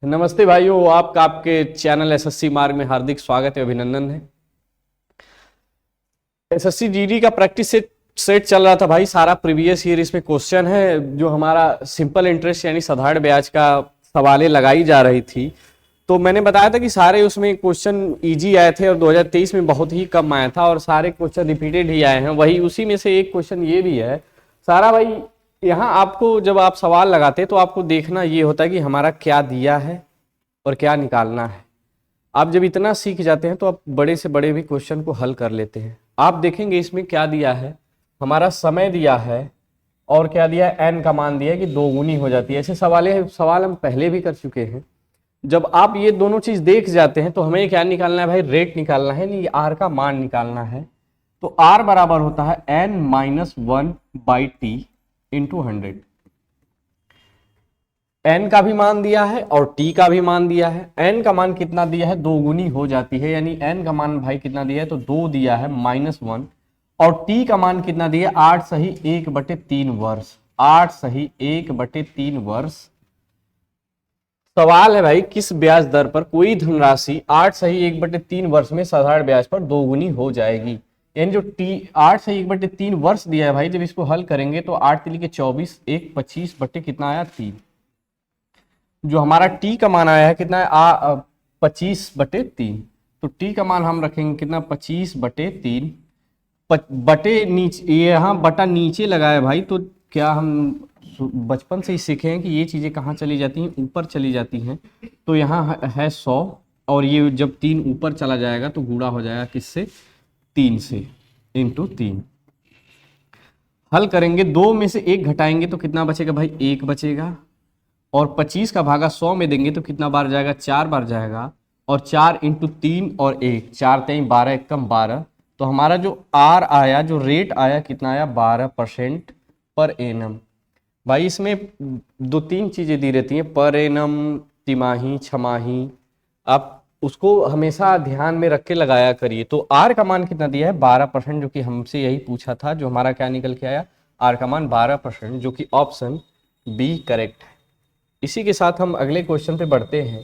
नमस्ते भाइयों, आपका आपके चैनल एसएससी मार्ग में हार्दिक स्वागत है, अभिनंदन है। एसएससी जीडी का प्रैक्टिस सेट चल रहा था भाई। सारा प्रीवियस ईयर इसमें क्वेश्चन है। जो हमारा सिंपल इंटरेस्ट यानी साधारण ब्याज का सवालें लगाई जा रही थी, तो मैंने बताया था कि सारे उसमें क्वेश्चन इजी आए थे और 2023 में बहुत ही कम आया था और सारे क्वेश्चन रिपीटेड ही आए हैं। वही उसी में से एक क्वेश्चन ये भी है सारा भाई। यहाँ आपको जब आप सवाल लगाते हैं तो आपको देखना ये होता है कि हमारा क्या दिया है और क्या निकालना है। आप जब इतना सीख जाते हैं तो आप बड़े से बड़े भी क्वेश्चन को हल कर लेते हैं। आप देखेंगे इसमें क्या दिया है, हमारा समय दिया है और क्या दिया है, एन का मान दिया है कि 2 गुनी हो जाती है। ऐसे सवाल हम पहले भी कर चुके हैं। जब आप ये दोनों चीज देख जाते हैं तो हमें क्या निकालना है भाई, रेट निकालना है, नहीं आर का मान निकालना है। तो आर बराबर होता है n-1/t इंटू 100। n का भी मान दिया है और t का भी मान दिया है। n का मान कितना दिया है, 2 गुनी हो जाती है, यानी n का मान भाई कितना दिया है, तो 2 दिया है -1। और t का मान कितना दिया है, 8 सही 1/3 वर्ष। 8 सही 1/3 वर्ष। सवाल है भाई, किस ब्याज दर पर कोई धनराशि 8 सही 1/3 वर्ष में साधारण ब्याज पर 2 गुनी हो जाएगी। यानी जो 8 सही 1/3 वर्ष दिया है भाई, जब इसको हल करेंगे तो 8 तिल के 24, 1 25 बटे कितना आया 3। जो हमारा t का मान आया है कितना है, 25/3। तो t का मान हम रखेंगे कितना, 25/3 बटे नीचे, यहाँ बटा नीचे लगाए भाई। तो क्या हम बचपन से ही सीखे हैं कि ये चीजें कहाँ चली जाती हैं, ऊपर चली जाती हैं। तो यहाँ है 100 और ये जब 3 ऊपर चला जाएगा तो गुणा हो जाएगा किससे, 3 से, इंटू 3। हल करेंगे, 2 में से 1 घटाएंगे तो कितना बचेगा भाई, 1 बचेगा। और 25 का भागा 100 में देंगे तो कितना बार जाएगा, 4 बार जाएगा। और 4 इंटू 3 और 1, 4 3 12, 1 कम 12। तो हमारा जो आर आया, जो रेट आया कितना आया, 12% पर एनम। भाई इसमें 2-3 चीजें दी रहती हैं, पर एनम, तिमाही, छमाही। आप उसको हमेशा ध्यान में रख के लगाया करिए। तो आर का मान कितना दिया है, 12%, जो कि हमसे यही पूछा था। जो हमारा क्या निकल के आया, आर का मान 12%, जो कि ऑप्शन बी करेक्ट है। इसी के साथ हम अगले क्वेश्चन पे बढ़ते हैं।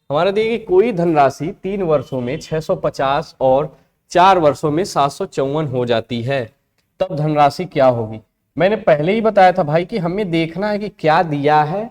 हमारा दिया कि कोई धनराशि 3 वर्षों में 650 और 4 वर्षों में 754 हो जाती है, तब धनराशि क्या होगी। मैंने पहले ही बताया था भाई कि हमें देखना है कि क्या दिया है,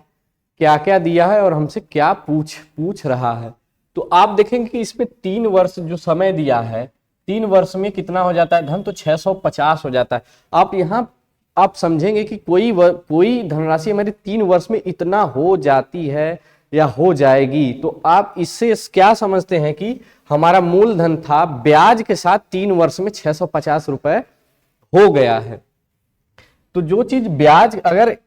क्या क्या दिया है और हमसे क्या पूछ रहा है। तो आप देखेंगे कि इसमें 3 वर्ष जो समय दिया है, 3 वर्ष में कितना हो जाता है धन, तो 650 हो जाता है। आप यहाँ आप समझेंगे कि कोई धनराशि हमारी 3 वर्ष में इतना हो जाती है या हो जाएगी, तो आप इससे क्या समझते हैं कि हमारा मूलधन था, ब्याज के साथ 3 वर्ष में 650 रुपए हो गया है। तो जो चीज ब्याज, अगर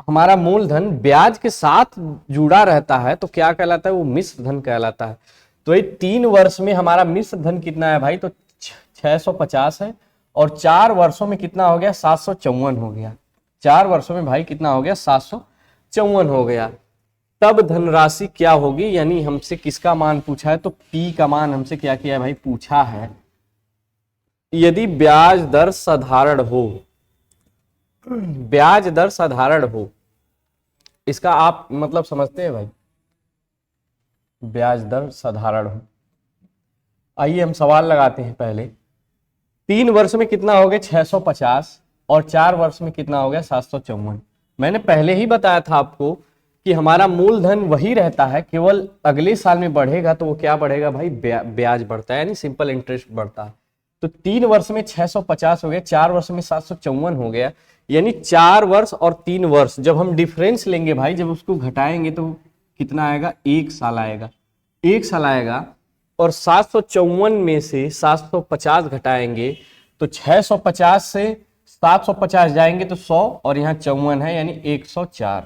हमारा मूलधन ब्याज के साथ जुड़ा रहता है तो क्या कहलाता है, वो मिश्र धन कहलाता है। तो ये 3 वर्ष में हमारा मिश्र धन कितना है भाई, तो 650 है। और 4 वर्षों में कितना हो गया, 754 हो गया। 4 वर्षों में भाई कितना हो गया, 754 हो गया। तब धनराशि क्या होगी, यानी हमसे किसका मान पूछा है, तो P का मान हमसे क्या किया है भाई, पूछा है। यदि ब्याज दर साधारण हो, ब्याज दर साधारण हो, इसका आप मतलब समझते हैं भाई, ब्याज दर साधारण हो। आइए हम सवाल लगाते हैं। पहले 3 वर्ष में कितना हो गया, 650 और 4 वर्ष में कितना हो गया, 754। मैंने पहले ही बताया था आपको कि हमारा मूलधन वही रहता है, केवल अगले साल में बढ़ेगा। तो वो क्या बढ़ेगा भाई, ब्याज बढ़ता है, यानी सिंपल इंटरेस्ट बढ़ता है। तो 3 वर्ष में 650 हो गया, 4 वर्ष में 754 हो गया। यानी 4 वर्ष और 3 वर्ष जब हम डिफरेंस लेंगे भाई, जब उसको घटाएंगे तो कितना आएगा, 1 साल आएगा। 1 साल आएगा। और 754 में से 750 घटाएंगे तो 650 से 750 जाएंगे तो 100, और यहाँ 54 है, यानी 104।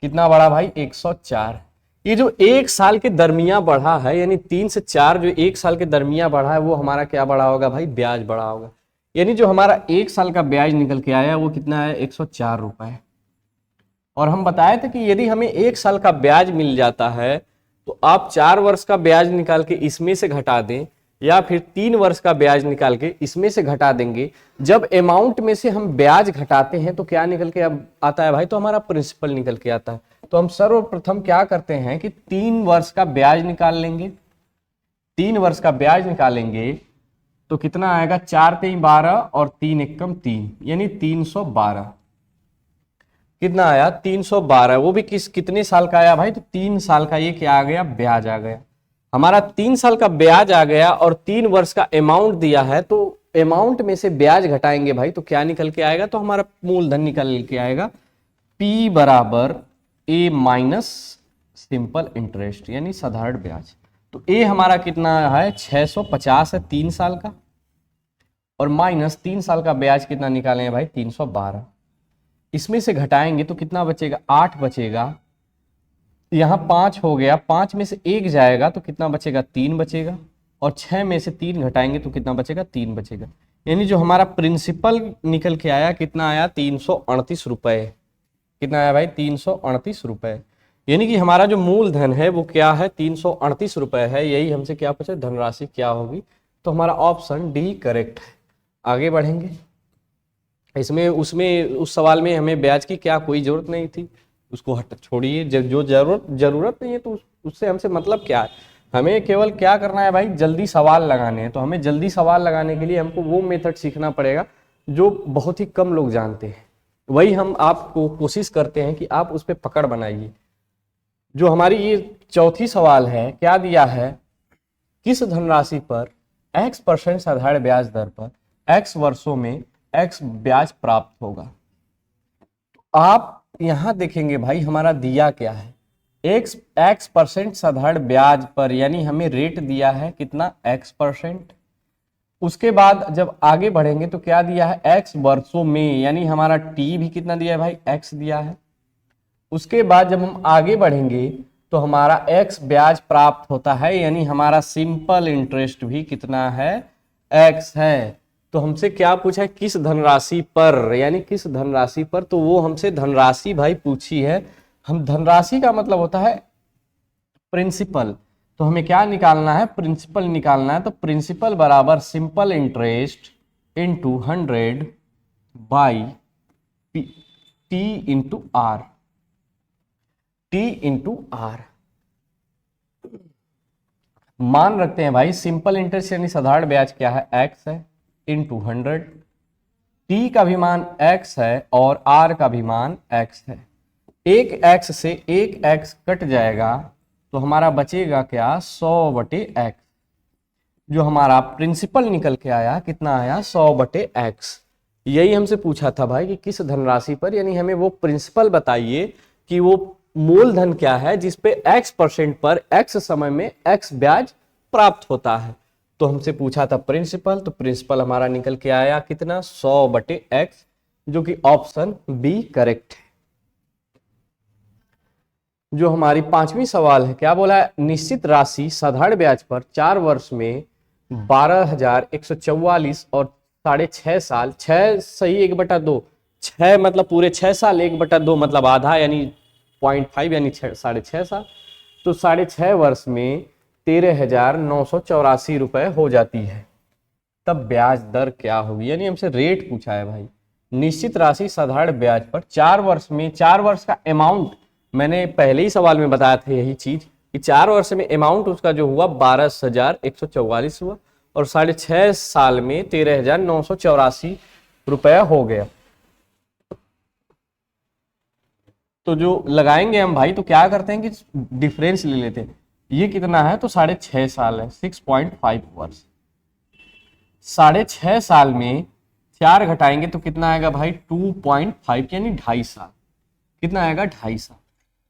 कितना बढ़ा भाई, 104। ये जो 1 साल के दरमियान बढ़ा है, यानी 3 से 4 जो 1 साल के दरमियान बढ़ा है, वो हमारा क्या बढ़ा होगा भाई, ब्याज बढ़ा होगा। यानी जो हमारा 1 साल का ब्याज निकल के आया वो कितना है, 104 रुपए। और हम बताए थे कि यदि हमें 1 साल का ब्याज मिल जाता है तो आप 4 वर्ष का ब्याज निकाल के इसमें से घटा दें, या फिर 3 वर्ष का ब्याज निकाल के इसमें से घटा देंगे। जब अमाउंट में से हम ब्याज घटाते हैं तो क्या निकल के अब आता है भाई, तो हमारा प्रिंसिपल निकल के आता है। तो हम सर्वप्रथम क्या करते हैं कि 3 वर्ष का ब्याज निकाल लेंगे। 3 वर्ष का ब्याज निकालेंगे तो कितना आएगा, 4 3 12 और 3 एकम 3 यानी 312। कितना आया, 312। वो भी कितने साल का आया भाई, तो 3 साल का ये क्या आ गया, ब्याज आ गया। हमारा 3 साल का ब्याज आ गया और 3 वर्ष का अमाउंट दिया है, तो अमाउंट में से ब्याज घटाएंगे भाई तो क्या निकल के आएगा, तो हमारा मूलधन निकल के आएगा P बराबर A माइनस सिंपल इंटरेस्ट यानी साधारण ब्याज। तो A हमारा कितना है, 650 है 3 साल का, और माइनस 3 साल का ब्याज कितना निकाले हैं भाई, 312। इसमें से घटाएंगे तो कितना बचेगा, 8 बचेगा। यहाँ 5 हो गया, 5 में से 1 जाएगा तो कितना बचेगा, 3 बचेगा, और 6 में से 3 घटाएंगे तो कितना बचेगा, 3 बचेगा। यानी जो हमारा प्रिंसिपल निकल के आया कितना आया, 338 रुपए। कितना आया भाई, 338 रुपए। यानी कि हमारा जो मूलधन है वो क्या है, 338 रुपए है। यही हमसे क्या पूछा, धनराशि क्या होगी, तो हमारा ऑप्शन डी करेक्ट है। आगे बढ़ेंगे। इसमें उस सवाल में हमें ब्याज की क्या कोई जरूरत नहीं थी, उसको छोड़िए। जो जरूरत नहीं है तो उससे हमसे मतलब क्या है। हमें केवल क्या करना है भाई, जल्दी सवाल लगाने हैं। तो हमें जल्दी सवाल लगाने के लिए हमको वो मेथड सीखना पड़ेगा जो बहुत ही कम लोग जानते हैं। वही हम आपको कोशिश करते हैं कि आप उस पर पकड़ बनाइए। जो हमारी ये चौथी सवाल है, क्या दिया है, किस धनराशि पर x% साधारण ब्याज दर पर x वर्षों में x ब्याज प्राप्त होगा। तो आप यहां देखेंगे भाई हमारा दिया क्या है, x% साधारण ब्याज पर, यानी हमें रेट दिया है कितना, x%। उसके बाद जब आगे बढ़ेंगे तो क्या दिया है, x वर्षों में, यानी हमारा t भी कितना दिया है भाई, x दिया है। उसके बाद जब हम आगे बढ़ेंगे तो हमारा x ब्याज प्राप्त होता है, यानी हमारा सिंपल इंटरेस्ट भी कितना है, x है। तो हमसे क्या पूछा है, किस धनराशि पर, यानी किस धनराशि पर, तो वो हमसे धनराशि भाई पूछी है। हम धनराशि का मतलब होता है प्रिंसिपल, तो हमें क्या निकालना है, प्रिंसिपल निकालना है। तो प्रिंसिपल बराबर simple interest into 100 by T into R, T into R. मान रखते हैं भाई सिंपल इंटरेस्ट यानी साधारण ब्याज क्या है, x है इंटू 100, t का भी मान x है और r का भी मान x है। एक x से एक x कट जाएगा तो हमारा बचेगा क्या, 100/x। जो हमारा प्रिंसिपल निकल के आया कितना आया, 100/x। यही हमसे पूछा था भाई कि किस धनराशि पर, यानी हमें वो प्रिंसिपल बताइए कि वो मूलधन क्या है जिसपे x% पर x समय में x ब्याज प्राप्त होता है। तो हमसे पूछा था प्रिंसिपल, तो प्रिंसिपल हमारा निकल के आया कितना, 100/x, जो कि ऑप्शन बी करेक्ट है। जो हमारी 5वीं सवाल है, क्या बोला है, निश्चित राशि साधारण ब्याज पर 4 वर्ष में 12,144 और 6.5 साल, 6 सही 1/2, 6 मतलब पूरे 6 साल, 1/2 मतलब आधा यानी 0.5 यानी 6.5 साल। तो 6.5 वर्ष में 13,984 रुपए हो जाती है। तब ब्याज दर क्या होगी, यानी हमसे रेट पूछा है भाई। निश्चित राशि साधारण ब्याज पर 4 वर्ष में, 4 वर्ष का अमाउंट मैंने पहले ही सवाल में बताया था यही चीज कि 4 वर्ष में अमाउंट उसका जो हुआ 12,144 हुआ, और 6.5 साल में 13,984 रुपया हो गया। तो जो लगाएंगे हम भाई, तो क्या करते हैं कि डिफरेंस ले लेते हैं। ये कितना है, तो 6.5 साल है, 6.5 वर्ष। 6.5 साल में 4 घटाएंगे तो कितना आएगा भाई, 2.5 यानी 2.5 साल। कितना आएगा, 2.5 साल।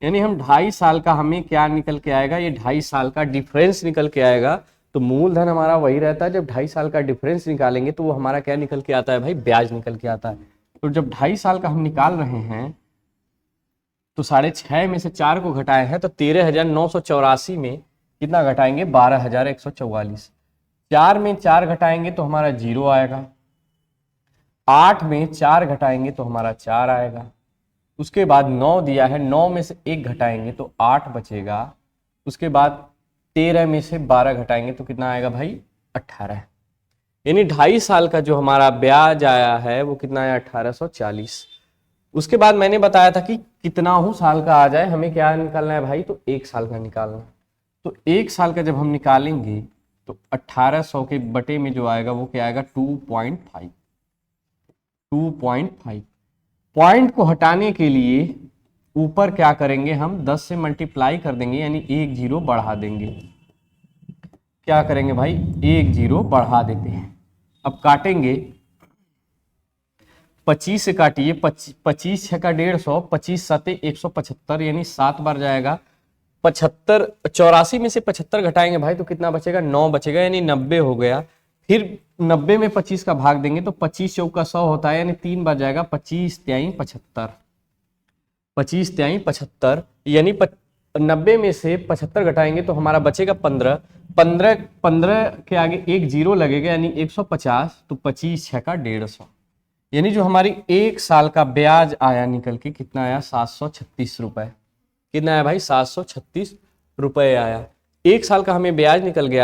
यानी हम 2.5 साल का हमें क्या निकल के आएगा, ये 2.5 साल का डिफरेंस निकल के आएगा। तो मूलधन हमारा वही रहता है। जब 2.5 साल का डिफरेंस निकालेंगे तो वो हमारा क्या निकल के आता है भाई, ब्याज निकल के आता है। तो जब 2.5 साल का हम निकाल रहे हैं तो 6.5 में से 4 को घटाए हैं तो 13,984 में कितना घटाएंगे, 12,144। 4 में 4 घटाएंगे तो हमारा 0 आएगा। 8 में 4 घटाएंगे तो हमारा 4 आएगा। उसके बाद 9 दिया है, 9 में से 1 घटाएंगे तो 8 बचेगा। उसके बाद 13 में से 12 घटाएंगे तो कितना आएगा भाई, 18। यानी 2.5 साल का जो हमारा ब्याज आया है वो कितना आया, 1840। उसके बाद मैंने बताया था कि कितना हो साल का आ जाए, हमें क्या निकालना है भाई, तो 1 साल का निकालना है। तो 1 साल का जब हम निकालेंगे तो 1800 के बटे में जो आएगा वो क्या आएगा, 2.5। 2.5 पॉइंट को हटाने के लिए ऊपर क्या करेंगे हम, 10 से मल्टीप्लाई कर देंगे, यानी 1 जीरो बढ़ा देंगे। क्या करेंगे भाई, 1 जीरो बढ़ा देते हैं। अब काटेंगे, 25 से काटिए, 25 छक्का 150, 25 सते 175, यानी 7 बार जाएगा। 75, 84 में से 75 घटाएंगे भाई तो कितना बचेगा, 9 बचेगा, यानी 90 हो गया। फिर 90 में 25 का भाग देंगे तो 25 चौका 100 होता है, यानी 3 बार जाएगा। 25 त्याई 75, 25 त्याई 75, यानी 90 में से 75 घटाएंगे तो हमारा बचेगा 15। 15 के आगे 1 जीरो लगेगा, यानी 150। तो 25 छक्का 150, यानी जो हमारी 1 साल का ब्याज आया निकल के, कितना आया, 736 रुपए। कितना आया भाई, 736 रुपए आया। 1 साल का हमें ब्याज निकल के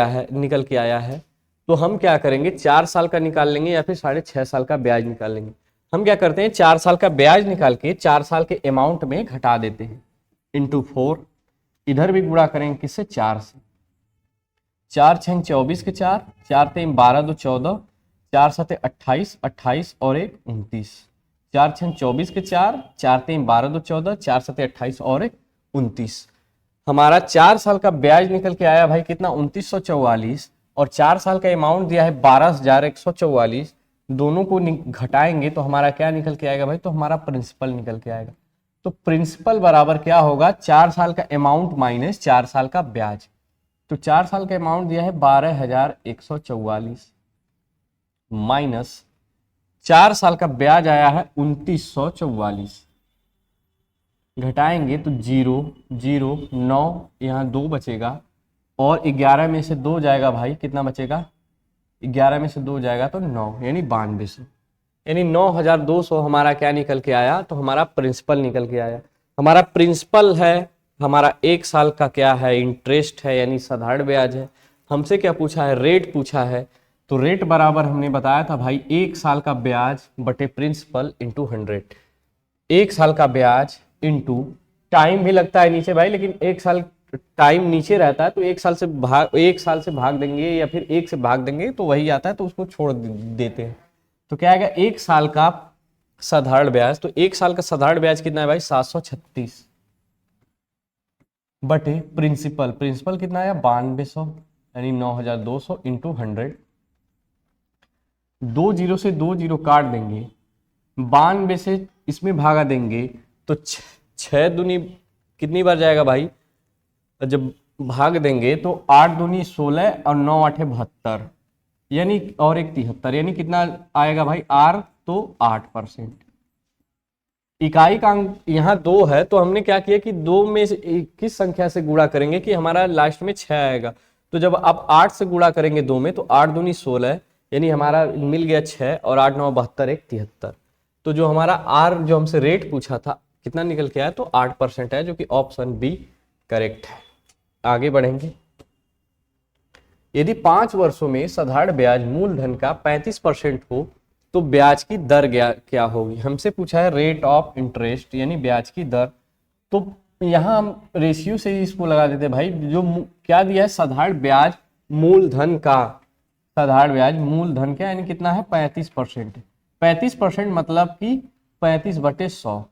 आया है। तो हम क्या करेंगे, 4 साल का निकाल लेंगे या फिर 6.5 साल का ब्याज निकाल लेंगे। हम क्या करते हैं, 4 साल का ब्याज निकाल के 4 साल के अमाउंट में घटा देते हैं, इंटू 4। इधर भी गुणा करेंगे किससे, 4 से। 4 छंग 24 के 4, 4 3 12 2 14, 4 7 28, 28 और 1 29। 4 छंग 24 के 4, 4 3 12 2 14, 4 7 28 और 1 29। हमारा 4 साल का ब्याज निकल के आया भाई कितना, 2944, और 4 साल का अमाउंट दिया है 12,144। दोनों को घटाएंगे तो हमारा क्या निकल के आएगा भाई, तो हमारा प्रिंसिपल निकल के आएगा। तो प्रिंसिपल बराबर क्या होगा, 4 साल का अमाउंट माइनस 4 साल का ब्याज। तो 4 साल का अमाउंट दिया है 12,144 माइनस 4 साल का ब्याज आया है 2944, घटाएंगे तो 0 0 9, यहाँ 2 बचेगा, और 11 में से 2 जाएगा भाई, कितना बचेगा, 11 में से 2 जाएगा तो 9, यानी 9200, यानी 9200 हमारा क्या निकल के आया, तो हमारा प्रिंसिपल निकल के आया। हमारा प्रिंसिपल है, हमारा 1 साल का क्या है, इंटरेस्ट है, यानी साधारण ब्याज है। हमसे क्या पूछा है, रेट पूछा है। तो रेट बराबर हमने बताया था भाई 1 साल का ब्याज बटे प्रिंसिपल इंटू 100। 1 साल का ब्याज इंटू टाइम भी लगता है नीचे भाई, लेकिन 1 साल टाइम नीचे रहता है तो 1 साल से भाग देंगे या फिर 1 से भाग देंगे तो वही आता है, तो उसको छोड़ देते हैं। तो क्या आएगा, 1 साल का साधारण ब्याज। तो 1 साल का साधारण ब्याज कितना है भाई, 736 बटे प्रिंसिपल। प्रिंसिपल कितना आया, 9200, यानी 9200 इंटू 100। 2 जीरो से 2 जीरो काट देंगे, 92 से इसमें भागा देंगे तो 6 दूनी कितनी बार जाएगा भाई, जब भाग देंगे तो 8 दूनी 16 और 9 आठे 72, यानी और 1 73, यानी कितना आएगा भाई, आर तो 8%। इकाई का अंक यहाँ 2 है, तो हमने क्या किया कि 2 में से किस संख्या से गुणा करेंगे कि हमारा लास्ट में 6 आएगा। तो जब आप 8 से गुणा करेंगे 2 में, तो 8 दूनी 16, यानी हमारा मिल गया 6, और 8 9 72, 1 73। तो जो हमारा आर जो हमसे रेट पूछा था कितना निकल के आया, तो 8% है, जो कि ऑप्शन बी करेक्ट है। आगे बढ़ेंगे। यदि 5 वर्षों में साधारण ब्याज मूलधन का 35% हो तो ब्याज की दर क्या होगी। हमसे पूछा है रेट ऑफ इंटरेस्ट, यानी ब्याज की दर। तो यहाँ हम रेशियो से ही इसको लगा देते हैं भाई। जो क्या दिया है, साधारण ब्याज मूलधन का, साधारण ब्याज मूलधन का यानी कितना है, 35%। 35% मतलब कि 35/100,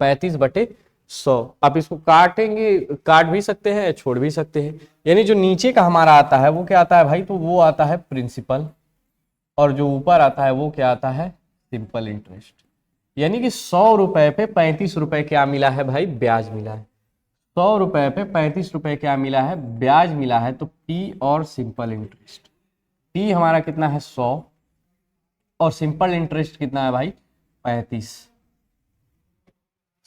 35/100। आप इसको काटेंगे, काट भी सकते हैं, छोड़ भी सकते हैं। यानी जो नीचे का हमारा आता है वो क्या आता है भाई, तो वो आता है प्रिंसिपल, और जो ऊपर आता है वो क्या आता है, सिंपल इंटरेस्ट। यानी कि 100 रुपए पे 35 रुपए क्या मिला है भाई, ब्याज मिला है। 100 रुपए पे 35 रुपए क्या मिला है, ब्याज मिला है। तो पी और सिंपल इंटरेस्ट, पी हमारा कितना है 100, और सिंपल इंटरेस्ट कितना है भाई 35।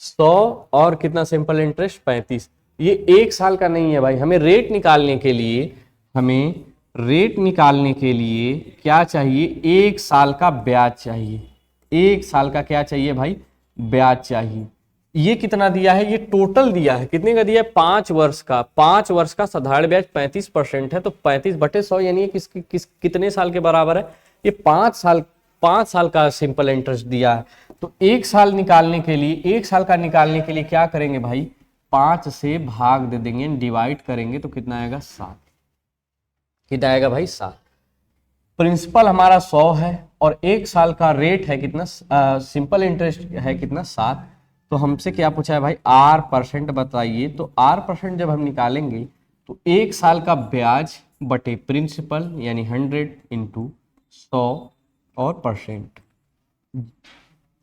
100 और कितना सिंपल इंटरेस्ट 35। ये 1 साल का नहीं है भाई। हमें रेट निकालने के लिए क्या चाहिए, 1 साल का ब्याज चाहिए। 1 साल का क्या चाहिए भाई, ब्याज चाहिए। ये कितना दिया है, ये टोटल दिया है, कितने का दिया है, 5 वर्ष का। 5 वर्ष का साधारण ब्याज 35% है, तो 35/100 यानी कितने साल के बराबर है, ये 5 साल का सिंपल इंटरेस्ट दिया है। तो 1 साल निकालने के लिए, 1 साल का निकालने के लिए क्या करेंगे भाई, 5 से भाग दे देंगे, डिवाइड करेंगे तो कितना आएगा 7। कितना आएगा भाई 7। प्रिंसिपल हमारा 100 है और 1 साल का रेट है कितना, सिंपल इंटरेस्ट है कितना 7। तो हमसे क्या पूछा है भाई, R% बताइए। तो R% जब हम निकालेंगे तो 1 साल का ब्याज बटे प्रिंसिपल यानी 100 इंटू 100 और परसेंट,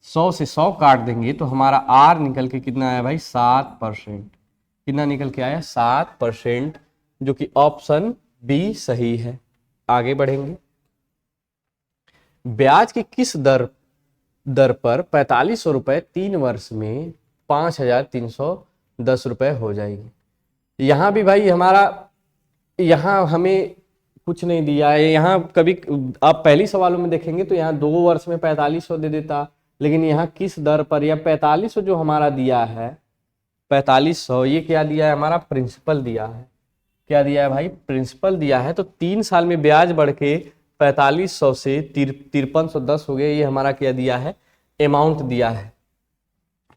100 से 100 काट देंगे तो हमारा R निकल के कितना आया भाई 7%। कितना निकल के आया 7%, जो कि ऑप्शन बी सही है। आगे बढ़ेंगे, ब्याज की किस दर पर 4500 रुपए 3 वर्ष में 5310 रुपए हो जाएगी। यहां भी भाई हमारा, यहां हमें कुछ नहीं दिया है। यहाँ कभी आप पहली सवालों में देखेंगे तो यहाँ 2 वर्ष में 4500 दे देता, लेकिन यहाँ किस दर पर, या 4500 जो हमारा दिया है 4500, ये क्या दिया है हमारा, प्रिंसिपल दिया है। क्या दिया है भाई, प्रिंसिपल दिया है। तो 3 साल में ब्याज बढ़ के 4500 से 5310 हो गया। ये हमारा क्या दिया है, अमाउंट दिया है।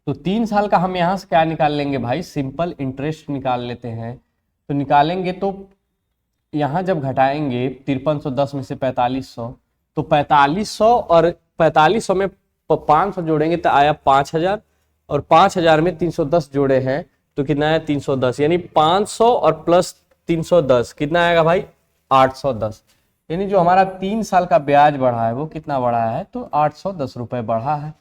तो 3 साल का हम यहाँ से क्या निकाल लेंगे भाई, सिंपल इंटरेस्ट निकाल लेते हैं। तो निकालेंगे तो यहाँ जब घटाएंगे 5310 में से 4500, तो 4500 और 4500 में 500 जोड़ेंगे तो आया 5000, और 5000 में 310 जोड़े हैं तो कितना आया 310, यानी 500 और प्लस 310 कितना आएगा भाई 810। यानी जो हमारा 3 साल का ब्याज बढ़ा है वो कितना बढ़ा है, तो 810 रुपए बढ़ा है।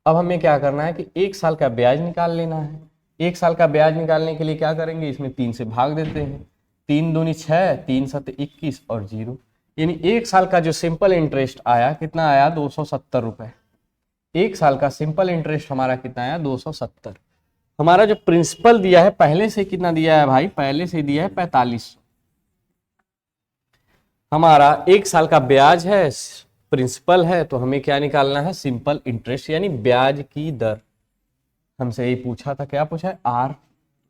अब हमें क्या करना है कि 1 साल का ब्याज निकाल लेना है। 1 साल का ब्याज निकालने के लिए क्या करेंगे, इसमें 3 से भाग देते हैं। 3 दूनी 6, 3 सत्ते 21 और 0, यानी 1 साल का जो सिंपल इंटरेस्ट आया कितना आया 270 रुपए। 1 साल का सिंपल इंटरेस्ट हमारा कितना आया 270। हमारा जो प्रिंसिपल दिया है पहले से कितना दिया है भाई, पहले से दिया है 4500। हमारा 1 साल का ब्याज है, प्रिंसिपल है, तो हमें क्या निकालना है, सिंपल इंटरेस्ट यानी ब्याज की दर। हमसे यही पूछा था, क्या पूछा है आर।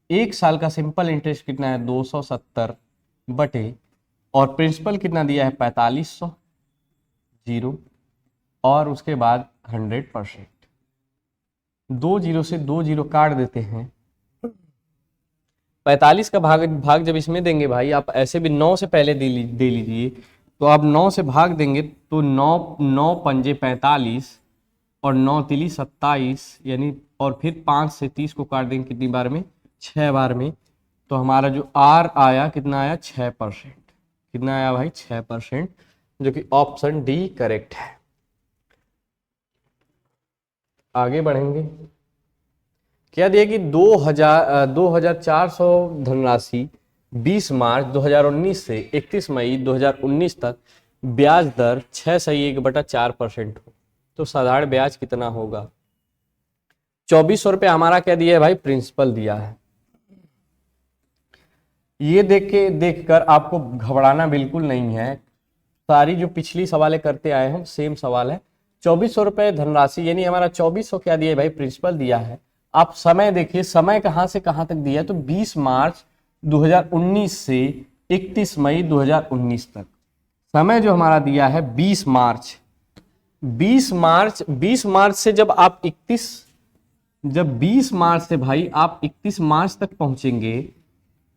1 साल का सिंपल इंटरेस्ट कितना है 270 बटे, और प्रिंसिपल कितना दिया है 4500, 0, और उसके बाद 100%। 2 0 से 2 0 काट देते हैं। 45 का भाग जब इसमें देंगे भाई, आप ऐसे भी 9 से पहले दे लीजिए, तो आप 9 से भाग देंगे तो 9 पंजे 45 और 9 तिली 27, यानी और फिर 5 से 30 को काट देंगे कितनी बार में, 6 बार में। तो हमारा जो आर आया कितना आया 6%। कितना आया भाई 6%, जो कि ऑप्शन डी करेक्ट है। आगे बढ़ेंगे, क्या दिया कि 2400 धनराशि 20 मार्च 2019 से 31 मई 2019 तक ब्याज दर 6/1/4% हो, तो साधारण ब्याज कितना होगा। 2400 रुपये हमारा क्या दिया है भाई, प्रिंसिपल दिया है। ये देखकर आपको घबराना बिल्कुल नहीं है। सारी जो पिछली सवालें करते आए हैं सेम सवाल है। 2400 रुपये धनराशि, यानी हमारा 2400 क्या दिया है भाई, प्रिंसिपल दिया है। आप समय देखिए, समय कहां से कहां तक दिया है, तो 20 मार्च 2019 से 31 मई 2019 तक समय जो हमारा दिया है 20 मार्च। 20 मार्च से जब 20 मार्च से भाई आप 31 मार्च तक पहुंचेंगे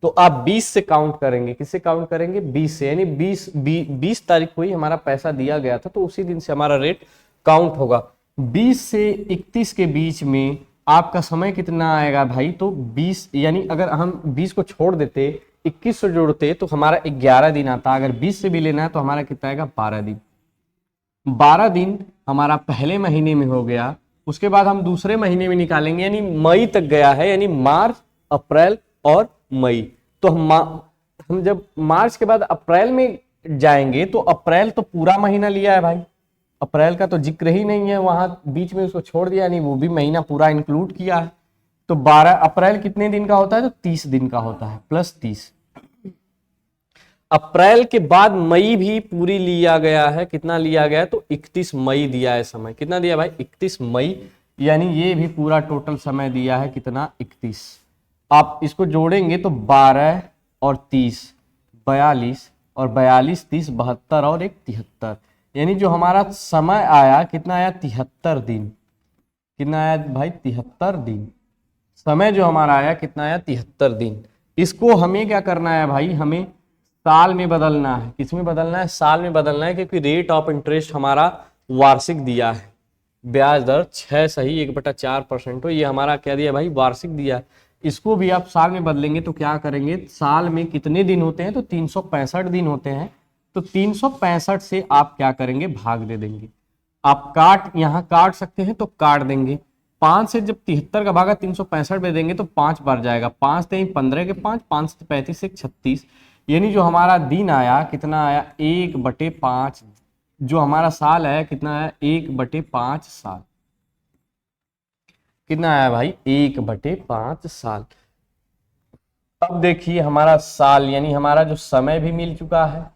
तो आप 20 से काउंट करेंगे। किससे काउंट करेंगे, 20 से, यानी 20 तारीख को ही हमारा पैसा दिया गया था, तो उसी दिन से हमारा रेट काउंट होगा। 20 से 31 के बीच में आपका समय कितना आएगा भाई, तो 20, यानी अगर हम 20 को छोड़ देते 21 से जोड़ते तो हमारा 11 दिन आता। अगर 20 से भी लेना है तो हमारा कितना आएगा 12 दिन। 12 दिन हमारा पहले महीने में हो गया। उसके बाद हम दूसरे महीने में निकालेंगे, यानी मई तक गया है, यानी मार्च, अप्रैल और मई। तो हम जब मार्च के बाद अप्रैल में जाएंगे तो अप्रैल तो पूरा महीना लिया है भाई, अप्रैल का तो जिक्र ही नहीं है, वहां बीच में उसको छोड़ दिया, नहीं वो भी महीना पूरा इंक्लूड किया है। तो 12 अप्रैल कितने दिन का होता है, तो 30 दिन का होता है, प्लस 30। अप्रैल के बाद मई भी पूरी लिया गया है। कितना लिया गया है, तो 31 मई दिया है समय। कितना दिया भाई 31 मई, यानी ये भी पूरा टोटल समय दिया है कितना 31। आप इसको जोड़ेंगे तो 12 और 30 42, और 42 30 72 और 1 73, यानी जो हमारा समय आया कितना आया 73 दिन। कितना आया भाई 73 दिन। समय जो हमारा आया कितना आया 73 दिन। इसको हमें क्या करना है भाई, हमें साल में बदलना है। किस में बदलना है, साल में बदलना है, क्योंकि रेट ऑफ इंटरेस्ट हमारा वार्षिक दिया है। ब्याज दर 6 सही 1/4% हो, ये हमारा क्या दिया भाई, वार्षिक दिया। इसको भी आप साल में बदलेंगे तो क्या करेंगे, साल में कितने दिन होते हैं, तो 365 दिन होते हैं। तो 365 से आप क्या करेंगे, भाग दे देंगे। आप यहां काट सकते हैं तो काट देंगे। 5 से जब 73 का भागा 365 में देंगे तो 5 बार जाएगा। 5 3 15 के 5, 5 से 35 एक 36, यानी जो हमारा दिन आया कितना आया 1/5। जो हमारा साल है कितना आया 1/5 साल। कितना आया भाई 1/5 साल। अब देखिए हमारा साल यानी हमारा जो समय भी मिल चुका है,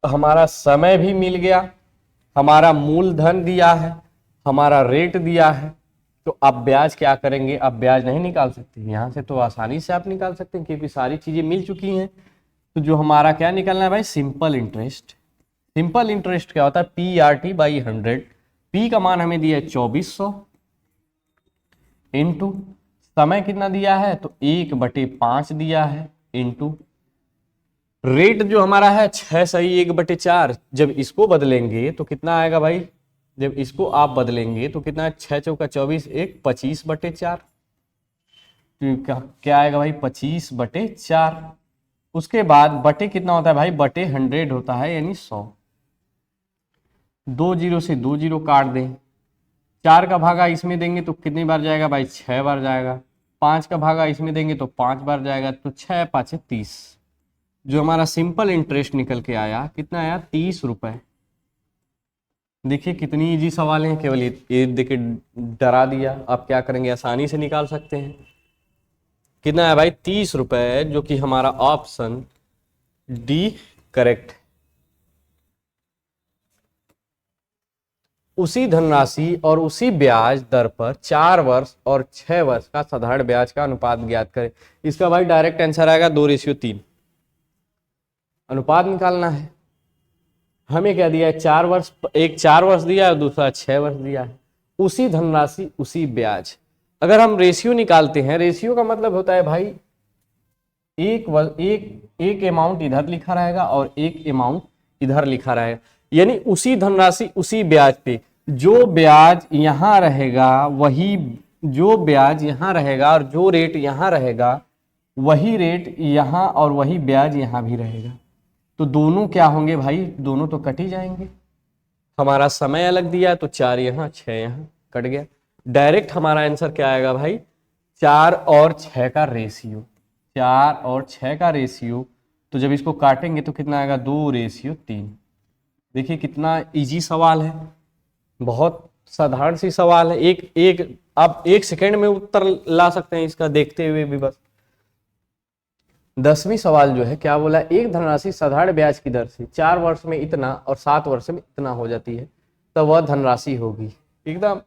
हमारा समय भी मिल गया, हमारा मूलधन दिया है, हमारा रेट दिया है। तो अब ब्याज क्या करेंगे, अब ब्याज नहीं निकाल सकते यहां से, तो आसानी से आप निकाल सकते हैं क्योंकि सारी चीजें मिल चुकी हैं। तो जो हमारा क्या निकलना है भाई, सिंपल इंटरेस्ट। सिंपल इंटरेस्ट क्या होता है, PRT/100। पी का मान हमें दिया है 2400 इंटू समय कितना दिया है, तो 1/5 दिया है, इंटू रेट जो हमारा है 6 सही 1/4। जब इसको बदलेंगे तो कितना आएगा भाई, जब इसको आप बदलेंगे तो कितना, 6 चौका 24 1 25/4। क्या आएगा भाई 25/4। उसके बाद बटे कितना होता है भाई, बटे 100 होता है यानी 100। 2 जीरो से 2 जीरो काट दें। 4 का भागा इसमें देंगे तो कितनी बार जाएगा भाई, 6 बार जाएगा। 5 का भागा इसमें देंगे तो 5 बार जाएगा, तो 6 5 30। जो हमारा सिंपल इंटरेस्ट निकल के आया कितना आया, 30 रुपए। देखिए कितनी इजी सवाल है, केवल ये देखिए डरा दिया। आप क्या करेंगे, आसानी से निकाल सकते हैं। कितना है भाई 30 रुपए, जो कि हमारा ऑप्शन डी करेक्ट। उसी धनराशि और उसी ब्याज दर पर 4 वर्ष और 6 वर्ष का साधारण ब्याज का अनुपात ज्ञात करें। इसका भाई डायरेक्ट आंसर आएगा 2:3। अनुपात निकालना है। हमें क्या दिया है, 4 वर्ष, एक 4 वर्ष दिया है और दूसरा 6 वर्ष दिया है। उसी धनराशि उसी ब्याज। अगर हम रेशियो निकालते हैं, रेशियो का मतलब होता है भाई एक अमाउंट इधर लिखा रहेगा और एक अमाउंट इधर लिखा रहेगा, यानी उसी धनराशि उसी ब्याज पे जो ब्याज यहां रहेगा वही, जो ब्याज यहां रहेगा और जो रेट यहां रहेगा वही रेट यहां, और वही ब्याज यहां भी रहेगा। तो दोनों क्या होंगे भाई, दोनों तो कट ही जाएंगे। हमारा समय अलग दिया तो 4 यहाँ 6 यहाँ कट गया। डायरेक्ट हमारा आंसर क्या आएगा भाई, 4 और 6 का रेशियो। 4 और 6 का रेशियो, तो जब इसको काटेंगे तो कितना आएगा, 2:3। देखिए कितना इजी सवाल है, बहुत साधारण सी सवाल है। आप 1 सेकेंड में उत्तर ला सकते हैं इसका देखते हुए भी। बस 10वीं सवाल जो है क्या बोला, एक धनराशि साधारण ब्याज की दर से 4 वर्ष में इतना और 7 वर्ष में इतना हो जाती है, तो वह धनराशि होगी। एकदम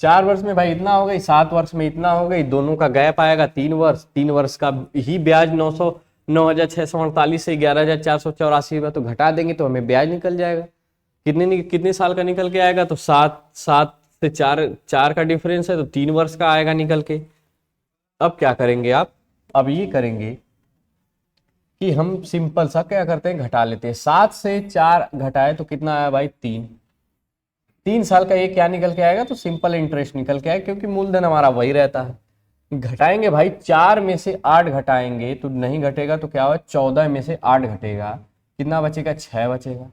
4 वर्ष में भाई इतना हो गई, 7 वर्ष में इतना हो गई, दोनों का गैप आएगा 3 वर्ष। 3 वर्ष का ही ब्याज 9,648 से 11,484 हुआ, तो घटा देंगे तो हमें ब्याज निकल जाएगा। कितने साल का निकल के आएगा, तो 7 से 4 का डिफरेंस है तो 3 वर्ष का आएगा निकल के। अब क्या करेंगे आप, अब ये करेंगे कि हम सिंपल सा क्या करते हैं, घटा लेते हैं। 7 से 4 घटाए तो कितना आया भाई 3 साल का ये क्या निकल के आएगा, तो सिंपल इंटरेस्ट निकल के आएगा, क्योंकि मूलधन हमारा वही रहता है। घटाएंगे भाई, 4 में से 8 घटाएंगे तो नहीं घटेगा, तो क्या होगा 14 में से 8 घटेगा, कितना बचेगा 6 बचेगा।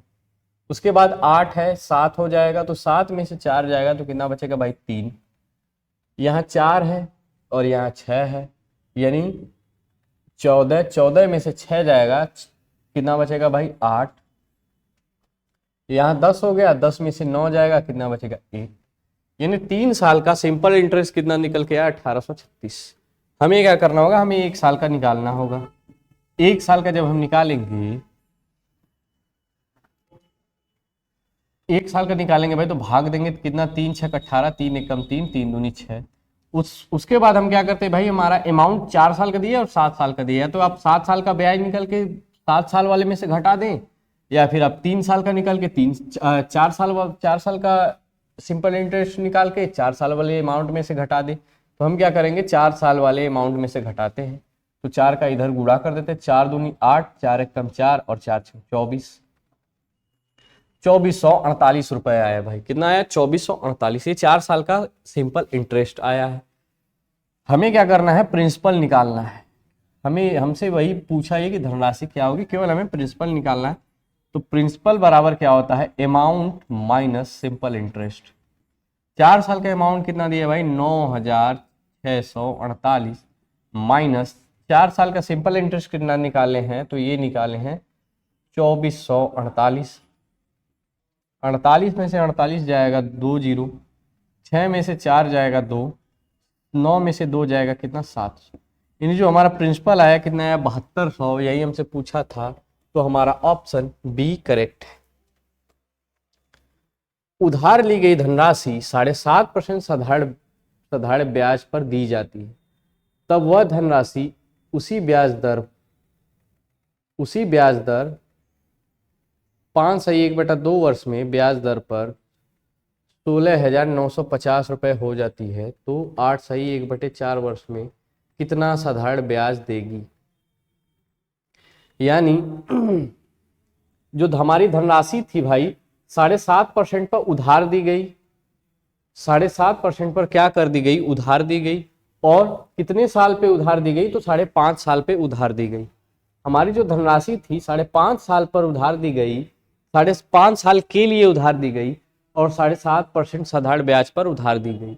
उसके बाद 8 है 7 हो जाएगा, तो 7 में से 4 जाएगा तो कितना बचेगा भाई 3। यहाँ 4 है और यहाँ 6 है, यानी 14 में से 6 जाएगा, कितना बचेगा भाई 8। यहाँ 10 हो गया, 10 में से 9 जाएगा, कितना बचेगा 1। यानी 3 साल का सिंपल इंटरेस्ट कितना निकल के आया 1836। हमें क्या करना होगा, हमें 1 साल का निकालना होगा। 1 साल का जब हम निकालेंगे, 1 साल का निकालेंगे भाई, तो भाग देंगे तो कितना, 3 6 18, 3 1 3, 3 दूनी 6। उसके बाद हम क्या करते हैं भाई, हमारा अमाउंट 4 साल का दिया और 7 साल का दिया, तो आप 7 साल का ब्याज निकल के 7 साल वाले में से घटा दें, या फिर आप 3 साल का निकाल के 4 साल का सिंपल इंटरेस्ट निकाल के 4 साल वाले अमाउंट में से घटा दे। तो हम क्या करेंगे, 4 साल वाले अमाउंट में से घटाते हैं। तो 4 का इधर गुणा कर देते हैं, 4 दूनी 8, 4 एकम 4 और 4 छः 24, 2448 रुपए आया भाई। कितना आया, 2448। ये 4 साल का सिंपल इंटरेस्ट आया है। हमें क्या करना है, प्रिंसिपल निकालना है। हमें हमसे वही पूछा है कि धनराशि क्या होगी, केवल हमें प्रिंसिपल निकालना है। तो प्रिंसिपल बराबर क्या होता है, अमाउंट माइनस सिंपल इंटरेस्ट। 4 साल का अमाउंट कितना दिया भाई, 9648 माइनस 4 साल का सिंपल इंटरेस्ट कितना निकाले हैं, तो ये निकाले हैं 2448। 48 में से 48 जाएगा 2 जीरो, 6 में से 4 जाएगा 2, 9 में से 2 जाएगा कितना 700। यानी जो हमारा प्रिंसिपल आया कितना आया, 7200। यही हमसे पूछा था, तो हमारा ऑप्शन बी करेक्ट है। उधार ली गई धनराशि 7.5% साधारण ब्याज पर दी जाती है, तब वह धनराशि उसी ब्याज दर 5/1/2 वर्ष में ब्याज दर पर 16,950 रुपये हो जाती है, तो 8/1/4 वर्ष में कितना साधारण ब्याज देगी। यानी जो हमारी धनराशि थी भाई 7.5% पर उधार दी गई, 7.5% पर क्या कर दी गई, उधार दी गई। और कितने साल पे उधार दी गई, तो 5.5 साल पे उधार दी गई। हमारी जो धनराशि थी 5.5 साल पर उधार दी गई, 5.5 साल के लिए उधार दी गई और 7.5% साधारण ब्याज पर उधार दी गई।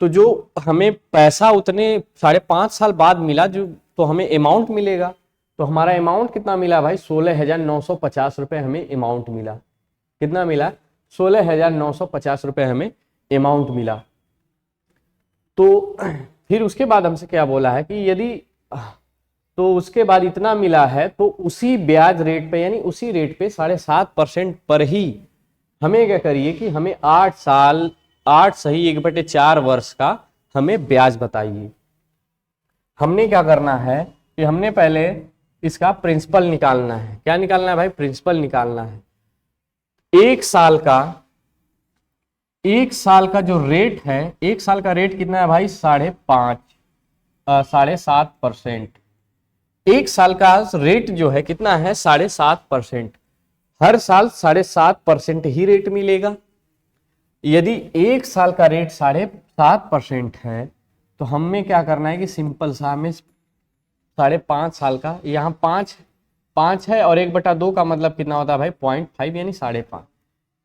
तो जो हमें पैसा उतने 5.5 साल बाद मिला, जो तो हमें अमाउंट मिलेगा। तो हमारा अमाउंट कितना मिला भाई, 16,950 रुपये हमें अमाउंट मिला। कितना मिला, 16,950 रुपये हमें अमाउंट मिला। तो फिर उसके बाद हमसे क्या बोला है कि यदि, तो उसके बाद इतना मिला है तो उसी ब्याज रेट पे, यानी उसी रेट पे 7.5% पर ही हमें क्या करिए कि हमें 8 वर्ष का हमें ब्याज बताइए। हमने क्या करना है कि हमने पहले इसका प्रिंसिपल निकालना है। क्या निकालना है भाई, प्रिंसिपल निकालना है। एक साल का जो रेट है, 1 साल का रेट कितना है भाई, 7.5%। 1 साल का रेट जो है कितना है, 7.5%। हर साल 7.5% ही रेट मिलेगा। यदि 1 साल का रेट 7.5% है, तो हमें क्या करना है कि सिंपल सा हमें 5.5 साल का, यहाँ 5 है और 1/2 का मतलब कितना होता है भाई, 0.5 यानी 5.5।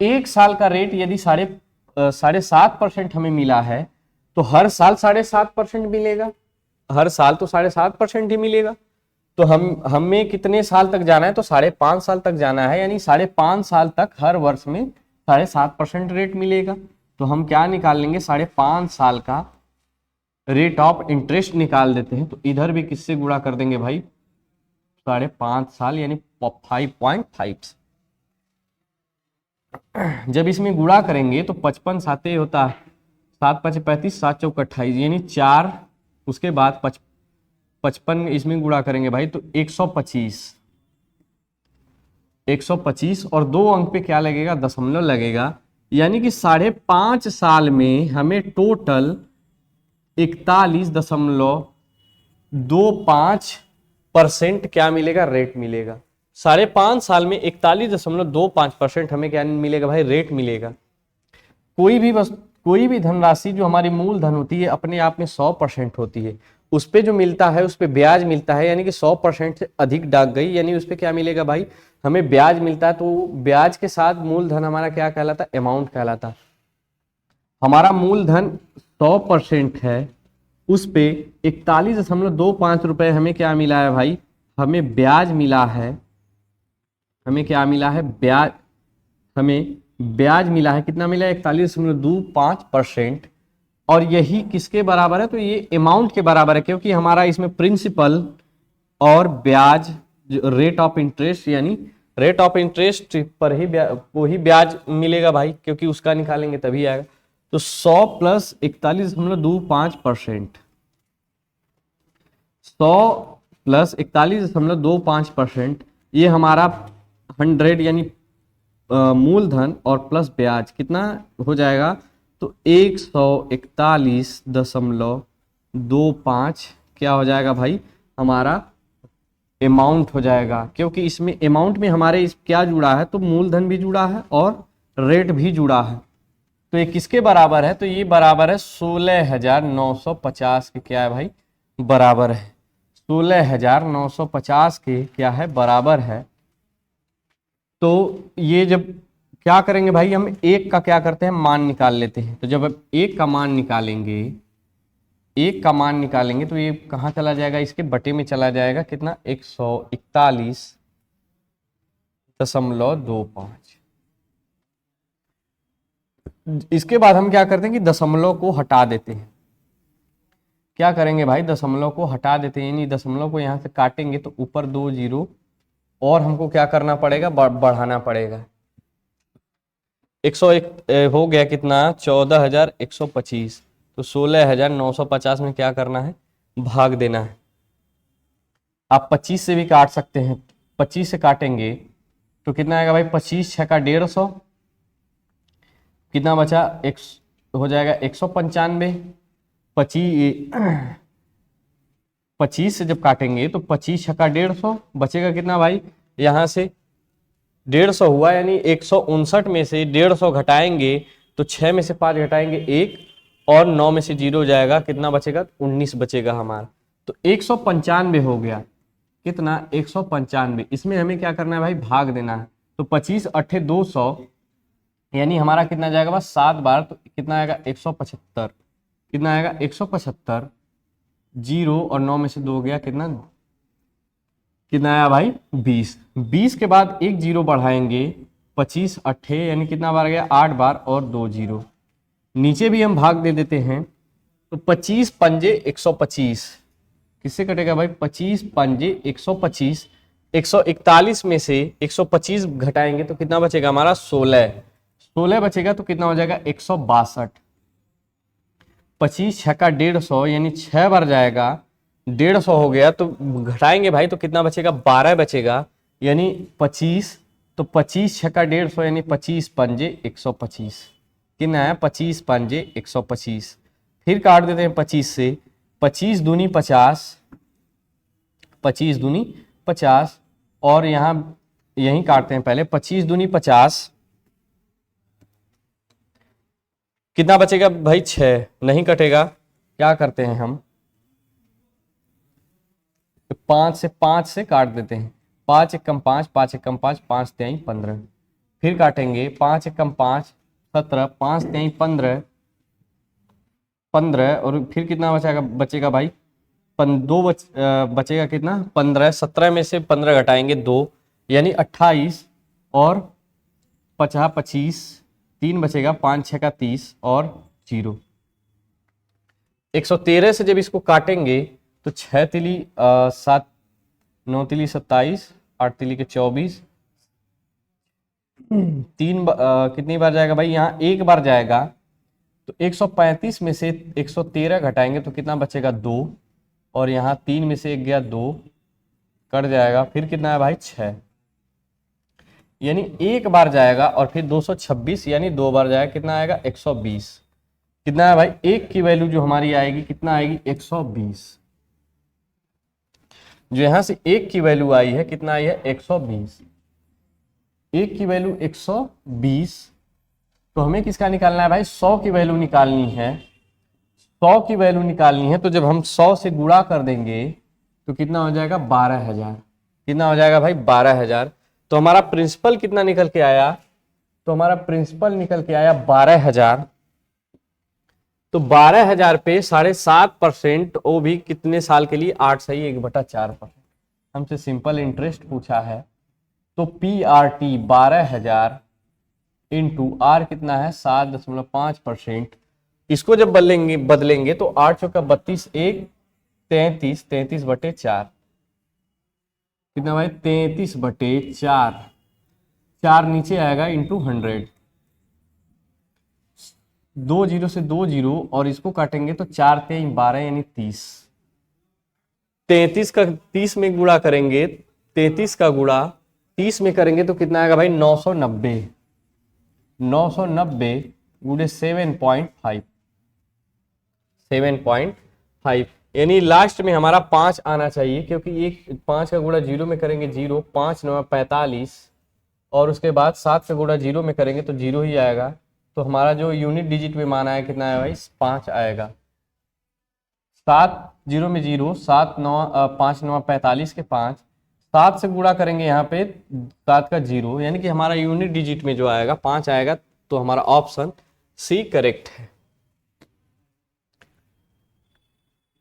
1 साल का रेट यदि 7.5% हमें मिला है, तो हर साल 7.5% मिलेगा। हर साल तो 7.5% ही मिलेगा। तो हमें कितने साल तक जाना है, तो 5.5 साल तक जाना है। यानी 5.5 साल तक हर वर्ष में 7.5% रेट मिलेगा। तो हम क्या निकाल लेंगे, 5.5 साल का रेट ऑफ इंटरेस्ट निकाल देते हैं। तो इधर भी किससे गुणा कर देंगे भाई, 5.5 साल यानी 5.5। जब इसमें गुणा करेंगे तो 55 साते होता है, 7×5 35, 7×4 28, यानी 4, उसके बाद 55 इसमें गुणा करेंगे भाई तो 125 और 2 अंक पे क्या लगेगा, दशमलव लगेगा। यानी कि 5.5 साल में हमें टोटल 41.25% क्या मिलेगा, रेट मिलेगा। 5.5 साल में 41.25% हमें क्या मिलेगा भाई, रेट मिलेगा। कोई भी धनराशि जो हमारी मूलधन होती है अपने आप में 100% होती है, उस पे जो मिलता है उस पे ब्याज मिलता है। यानी कि 100% से अधिक डाक गई, यानी उस पे क्या मिलेगा भाई, हमें ब्याज मिलता है। तो ब्याज के साथ मूलधन हमारा क्या कहलाता है, अमाउंट कहलाता है। हमारा मूलधन 100% है, उस पे 41.25 रुपए हमें क्या मिला है भाई, हमें ब्याज मिला है। हमें क्या मिला है, ब्याज, हमें ब्याज मिला है। कितना मिला है, 41.25%। और यही किसके बराबर है, तो ये अमाउंट के बराबर है, क्योंकि हमारा इसमें प्रिंसिपल और ब्याज, रेट ऑफ इंटरेस्ट, यानी रेट ऑफ इंटरेस्ट पर ही वो ही ब्याज मिलेगा भाई, क्योंकि उसका निकालेंगे तभी आएगा। तो 100 प्लस 41.25%, 100 प्लस 41.25%, ये हमारा 100 यानी मूलधन और प्लस ब्याज कितना हो जाएगा, तो 141.25 क्या हो जाएगा भाई, हमारा अमाउंट हो जाएगा। क्योंकि इसमें अमाउंट में हमारे इस क्या जुड़ा है, तो मूलधन भी जुड़ा है और रेट भी जुड़ा है। तो ये किसके बराबर है, तो ये बराबर है 16,950 के क्या है भाई, बराबर है। 16,950 के क्या है, बराबर है। तो ये जब क्या करेंगे भाई, हम एक का क्या करते हैं, मान निकाल लेते हैं। तो जब अब एक का मान निकालेंगे, एक का मान निकालेंगे तो ये कहाँ चला जाएगा, इसके बटे में चला जाएगा, कितना 141.25। इसके बाद हम क्या करते हैं कि दशमलव को हटा देते हैं। क्या करेंगे भाई, दशमलव को हटा देते हैं, यानी दशमलव को यहाँ से काटेंगे तो ऊपर 2 जीरो और हमको क्या करना पड़ेगा, बढ़ाना पड़ेगा। 101 हो गया कितना, 14,125। तो 16,950 में क्या करना है, भाग देना है। आप 25 से भी काट सकते हैं, 25 से काटेंगे तो कितना आएगा भाई, 25 छः का 150, कितना बचा, एक हो जाएगा 195। 25 से जब काटेंगे तो 25 छक्का 150 बचेगा कितना भाई, यहाँ से 150 हुआ, यानी 159 में से 150 घटाएंगे तो 6 में से 5 घटाएंगे 1 और 9 में से 0 जाएगा, कितना बचेगा, 19 बचेगा हमारा। तो 195 हो गया, कितना 195। इसमें हमें क्या करना है भाई, भाग देना है। तो 25 अट्ठे 200, यानी हमारा कितना जाएगा बस 7 बार, तो कितना आएगा 175। कितना आएगा 175, 0 और 9 में से 2 गया, कितना कितना आया भाई 20। 20 के बाद एक जीरो बढ़ाएंगे, 25 अट्ठे यानी कितना बार गया, 8 बार और 2 जीरो। नीचे भी हम भाग दे देते हैं, तो 25 पंजे 125 किससे कटेगा भाई, 25 पंजे 125। 141 में से 125 घटाएंगे तो कितना बचेगा हमारा, 16 बचेगा, तो कितना हो जाएगा 162। 25 छक्का 150 यानी 6 बार जाएगा, 150 हो गया, तो घटाएंगे भाई तो कितना बचेगा, 12 बचेगा, यानी 25। तो 25 छक्का 150 यानी 25 पंजे 125, कितना है 25 पंजे 125। फिर काट देते हैं 25 से, 25 दूनी 50, 25 दूनी 50 और यहाँ यहीं काटते हैं पहले, 25 दूनी 50, कितना बचेगा भाई 6, नहीं कटेगा। क्या करते हैं हम, 5 से काट देते हैं, 5 एकम 5, 5 एकम 5, 5 तिहाई 15। फिर काटेंगे 5 एकम 5 17, 5 तिहाई 15 15 और फिर कितना बचेगा भाई, बचेगा कितना 15। 17 में से 15 घटाएंगे 2 यानी 28 और 50 25, 3 बचेगा, 5 6 का 30 और 0। 113 से जब इसको काटेंगे तो 6 तिली 7, 9 तिली 27, 8 तिली के 24, 3 कितनी बार जाएगा भाई, यहाँ एक बार जाएगा। तो 135 में से 113 घटाएंगे तो कितना बचेगा 2 और यहाँ 3 में से 1 गया 2, कट जाएगा। फिर कितना है भाई 6, यानी एक बार जाएगा और फिर 226 यानी 2 बार जाएगा, कितना आएगा 120। कितना है भाई, एक की वैल्यू जो हमारी आएगी कितना आएगी 120। जो यहां से एक की वैल्यू आई है कितना आई है 120, एक की वैल्यू 120। तो हमें किसका निकालना है भाई, 100 की वैल्यू निकालनी है। 100 की वैल्यू निकालनी है तो जब हम 100 से गुणा कर देंगे तो कितना हो जाएगा 12,000। कितना हो जाएगा भाई 12,000। तो हमारा प्रिंसिपल कितना निकल के आया, तो हमारा प्रिंसिपल निकल के आया 12,000। तो 12,000 पे 7.5%, वो भी कितने साल के लिए, 8/1/4%। हमसे सिंपल इंटरेस्ट पूछा है, तो PRT 12,000 इंटू आर कितना है 7.5%। इसको जब बदलेंगे तो 8 चौका 32, 1 33, 33/4 कितना भाई 33/4, 4 नीचे आएगा इंटू 100। 2 जीरो से 2 जीरो और इसको काटेंगे तो 4 3 12 यानी 30। 33 का 30 में गुणा करेंगे, 33 का गुणा 30 में करेंगे तो कितना आएगा भाई 990, 990 गुणे 7.5, 7.5 यानी लास्ट में हमारा 5 आना चाहिए, क्योंकि एक 5 का गुणा 0 में करेंगे 0, 5 9 45, और उसके बाद 7 का गुणा 0 में करेंगे तो 0 ही आएगा। तो हमारा जो यूनिट डिजिट में मान आया कितना है भाई 5 आएगा। 7 0 में 0, 7 9 5 9 45 के 5, 7 से गुणा करेंगे यहाँ पे 7 का 0, यानी कि हमारा यूनिट डिजिट में जो आएगा 5 आएगा। तो हमारा ऑप्शन सी करेक्ट है।